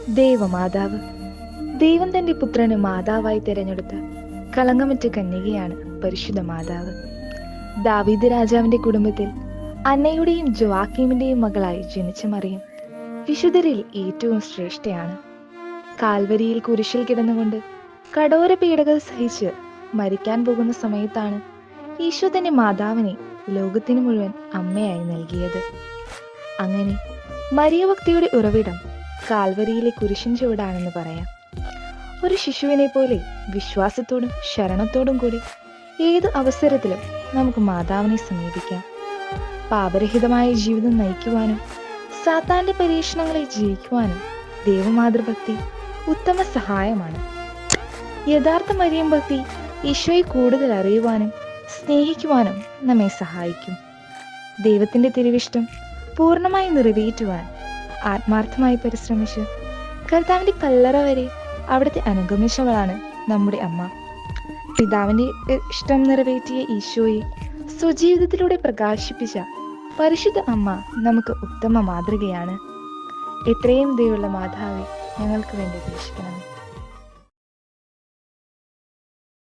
ദേവമാതാവ്. ദൈവം തന്റെ പുത്രന് മാതാവായി തിരഞ്ഞെടുത്ത കളങ്കമറ്റ കന്യകയാണ് പരിശുദ്ധ മാതാവ്. ദാവീദ് രാജാവിന്റെ കുടുംബത്തിൽ അന്നയുടെയും ജോവാക്കീമിന്റെയും മകളായി ജനിച്ച മറിയം വിശുദ്ധരിൽ ഏറ്റവും ശ്രേഷ്ഠയാണ്. കാൽവരിയിൽ കുരിശിൽ കിടന്നുകൊണ്ട് കഠോര പീഡകൾ സഹിച്ച് മരിക്കാൻ പോകുന്ന സമയത്താണ് ഈശോ തന്റെ മാതാവിനെ ലോകത്തിന് മുഴുവൻ അമ്മയായി നൽകിയത്. അങ്ങനെ മരിയഭക്തിയുടെ ഉറവിടം കാൽവരിയിലെ കുരിശിൻ ചുവടാണെന്ന് പറയാം. ഒരു ശിശുവിനെ പോലെ വിശ്വാസത്തോടും ശരണത്തോടും കൂടി ഏത് അവസരത്തിലും നമുക്ക് മാതാവിനെ സമീപിക്കാം. പാപരഹിതമായ ജീവിതം നയിക്കുവാനും സാത്താന്റെ പരീക്ഷണങ്ങളെ ജയിക്കുവാനും ദേവമാതൃഭക്തി ഉത്തമ സഹായമാണ്. യഥാർത്ഥ മരിയം ഭക്തി ഈശോയെ കൂടുതൽ അറിയുവാനും സ്നേഹിക്കുവാനും നമ്മെ സഹായിക്കും. ദൈവത്തിന്റെ തിരുവിഷ്ടം പൂർണ്ണമായി നിറവേറ്റുവാൻ ആത്മാർത്ഥമായി പരിശ്രമിച്ച് കർത്താവിന്റെ കല്ലറ വരെ അവിടുത്തെ അനുഗമിച്ചവളാണ് നമ്മുടെ അമ്മ. പിതാവിന്റെ ഇഷ്ടം നിറവേറ്റിയ ഈശോയെ സ്വജീവിതത്തിലൂടെ പ്രകാശിപ്പിച്ച പരിശുദ്ധ അമ്മ നമുക്ക് ഉത്തമ മാതൃകയാണ്. എത്രയും ദയുള്ള മാതാവേ, ഞങ്ങൾക്ക് വേണ്ടി അപേക്ഷിക്കണമേ.